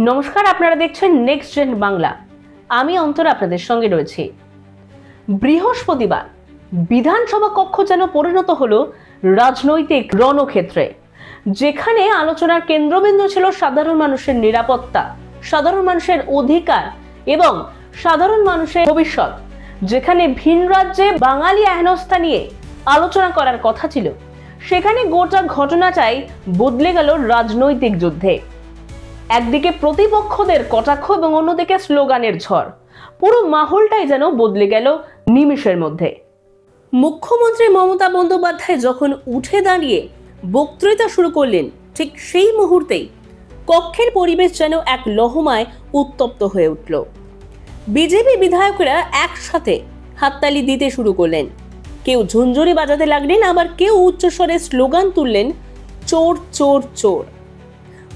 নমস্কার, আপনারা দেখছেন নেক্সট জেন বাংলা। আমি অন্তরা আপনাদের সঙ্গে রয়েছি। বৃহস্পতিবার বিধানসভা কক্ষ যেন পরিণত হলো রাজনৈতিক রণক্ষেত্রে, যেখানে আলোচনার কেন্দ্রবিন্দু ছিল সাধারণ মানুষের নিরাপত্তা, সাধারণ মানুষের অধিকার এবং সাধারণ মানুষের ভবিষ্যৎ। যেখানে ভিন রাজ্যে বাঙালি হেনস্থা নিয়ে আলোচনা করার কথা ছিল, সেখানে গোটা ঘটনাটাই বদলে গেল রাজনৈতিক যুদ্ধে। একদিকে প্রতিপক্ষদের কটাক্ষ এবং অন্যদিকে স্লোগানের ঝড়। পুরো মাহলটাই যেন বদলে গেল নিমেষের মধ্যে। মুখ্যমন্ত্রী মমতা বন্দ্যোপাধ্যায় যখন উঠে দাঁড়িয়ে বক্তৃতা শুরু করলেন, ঠিক সেই মুহূর্তেই কক্ষের পরিবেশ যেন এক লহমায় উত্তপ্ত হয়ে উঠল। বিজেপি বিধায়করা একসাথে হাততালি দিতে শুরু করলেন। কেউ ঝুনঝুনি বাজাতে লাগলেন, আবার কেউ উচ্চস্বরে স্লোগান তুললেন, চোর চোর চোর।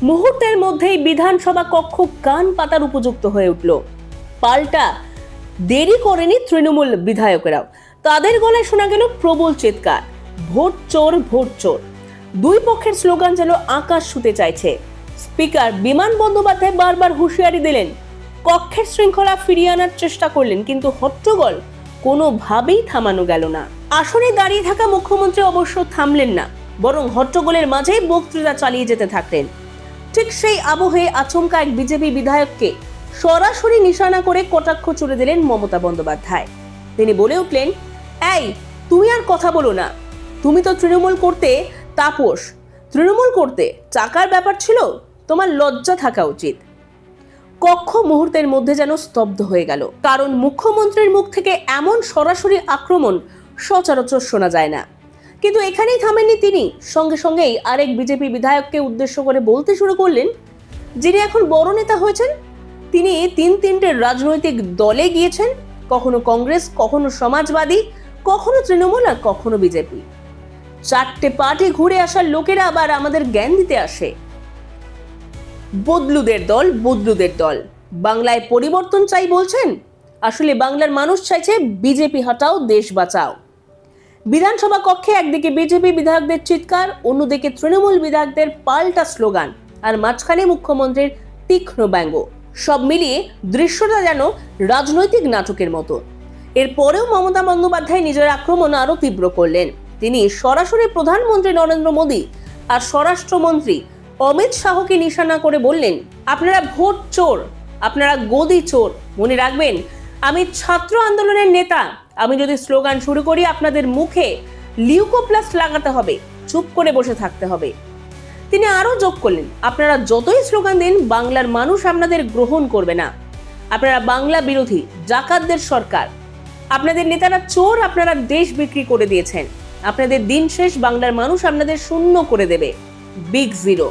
মুহূর্তের মধ্যেই বিধানসভা কক্ষ কান পাতার উপযুক্ত হয়ে উঠল। পাল্টা দেরি করেনি তৃণমূল বিধায়কেরাও। তাদের গলায় শোনা গেল প্রবল চিৎকার, ভোট চোর ভোট চোর। দুই পক্ষের স্লোগান যেন আকাশ ছুঁতে চাইছে। স্পিকার বিমান বন্দ্যোপাধ্যায় বারবার হুঁশিয়ারি দিলেন, কক্ষের শৃঙ্খলা ফিরিয়ে আনার চেষ্টা করলেন, কিন্তু হট্টগোল কোনোভাবেই থামানো গেল না। আসনে দাঁড়িয়ে থাকা মুখ্যমন্ত্রী অবশ্য থামলেন না, বরং হট্টগোলের মাঝেই বক্তৃতা চালিয়ে যেতে থাকলেন। ঠিক সেই আবহে আচমকা এক বিজেপি বিধায়ককে সরাসরি নিশানা করে কটাক্ষ ছুড়ে দিলেন মমতা বন্দ্যোপাধ্যায়। তিনি বলে উঠলেন, এই তুমি আর কথা বলো না, তুমি তো তৃণমূল করতে তাপস, তৃণমূল করতে টাকার ব্যাপার ছিল, তোমার লজ্জা থাকা উচিত। কক্ষ মুহূর্তের মধ্যে যেন স্তব্ধ হয়ে গেল, কারণ মুখ্যমন্ত্রীর মুখ থেকে এমন সরাসরি আক্রমণ সচরাচর শোনা যায় না। কিন্তু এখানেই থামেননি তিনি, সঙ্গে সঙ্গেই আরেক বিজেপি বিধায়ককে উদ্দেশ্য করে বলতে শুরু করলেন, যিনি এখন বড় নেতা হয়েছেন। তিনি তিনটে রাজনৈতিক দলে গিয়েছেন, কখনো কংগ্রেস, কখনো সমাজবাদী, কখনো তৃণমূল আর কখনো বিজেপি। চারটে পার্টি ঘুরে আসার লোকেরা আবার আমাদের জ্ঞান দিতে আসে। বদলুদের দল, বদলুদের দল, বাংলায় পরিবর্তন চাই বলছেন। আসলে বাংলার মানুষ চাইছে বিজেপি হটাও, দেশ বাঁচাও। বিধানসভা কক্ষে একদিকে বিজেপি বিধায়কদের চিৎকার, অন্যদিকে তৃণমূল বিধায়কদের পাল্টা স্লোগান, আর মাঝখানে মুখ্যমন্ত্রীর তীক্ষ্ণ ব্যঙ্গ। সব মিলিয়ে দৃশ্যটা যেন রাজনৈতিক নাটকের মতো। এরপরেও মমতা বন্দ্যোপাধ্যায় নিজের আক্রমণ আরো তীব্র করলেন। তিনি সরাসরি প্রধানমন্ত্রী নরেন্দ্র মোদী আর স্বরাষ্ট্রমন্ত্রী অমিত শাহকে নিশানা করে বললেন, আপনারা ভোট চোর, আপনারা গদি চোর। মনে রাখবেন, আমি ছাত্র আন্দোলনের নেতা। আমি যদি স্লোগান শুরু করি, আপনাদের মুখে লিউকোপ্লাস্ট লাগাতে হবে, চুপ করে বসে থাকতে হবে। তিনি আরো যোগ করলেন, আপনারা যতই স্লোগান দিন, বাংলার মানুষ আপনাদের গ্রহণ করবে না। আপনারা বাংলা বিরোধী, ডাকাতদের সরকার। আপনাদের নেতারা চোর, আপনারা দেশ বিক্রি করে দিয়েছেন। আপনাদের দিন শেষ, বাংলার মানুষ আপনাদের শূন্য করে দেবে, বিগ জিরো।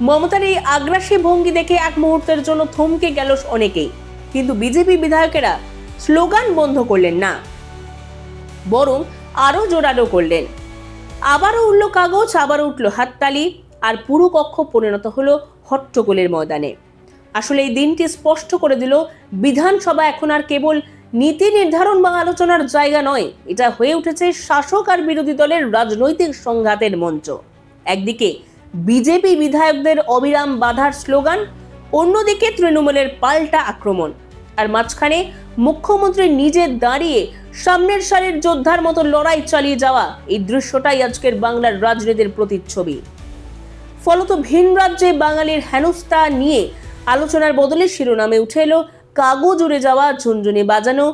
মমতার এই আগ্রাসী ভঙ্গি দেখে এক মুহূর্তের জন্য থমকে গেল অনেকেই, কিন্তু বিজেপি বিধায়কেরা স্লোগান বন্ধ করলেন না, বরং আরো জোরালো করলেন। আবারও উঠল কাগজ, আবারও উঠল হাততালি, আর পুরো কক্ষ পরিণত হলো হট্টগোলের ময়দানে। আসলে এই দিনটি স্পষ্ট করে দিল, বিধানসভা এখন আর কেবল নীতি নির্ধারণ বা আলোচনার জায়গা নয়, এটা হয়ে উঠেছে শাসক আর বিরোধী দলের রাজনৈতিক সংঘাতের মঞ্চ। একদিকে বিজেপি বিধায়কদের অবিরাম বাধার স্লোগান, অন্যদিকে তৃণমূলের পাল্টা আক্রমণ, আর মাঝখানে মুখ্যমন্ত্রী নিজে দাঁড়িয়ে সামনের সারির যোদ্ধার মতো লড়াই চালিয়ে যাওয়া। এই দৃশ্যটাই আজকের বাংলার রাজনীতির প্রতিচ্ছবি। ফলত ভিন রাজ্যে বাঙালির হেনস্থা নিয়ে আলোচনার বদলে শিরোনামে উঠে এলো কাগজ উড়ে যাওয়া, ঝুনঝুনি বাজানো,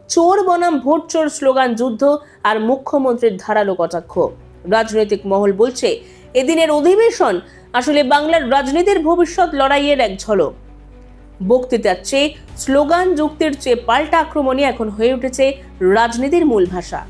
চোর বনাম ভোট চোর স্লোগান যুদ্ধ, আর মুখ্যমন্ত্রীর ধারালো কটাক্ষ। রাজনৈতিক মহল বলছে, এদিনের অধিবেশন আসলে বাংলার রাজনীতির ভবিষ্যৎ লড়াইয়ের এক ঝলক। বক্তৃতার চেয়ে, স্লোগান যুক্তির চেয়ে পাল্টা আক্রমণই এখন হয়ে উঠেছে রাজনীতির মূল ভাষা।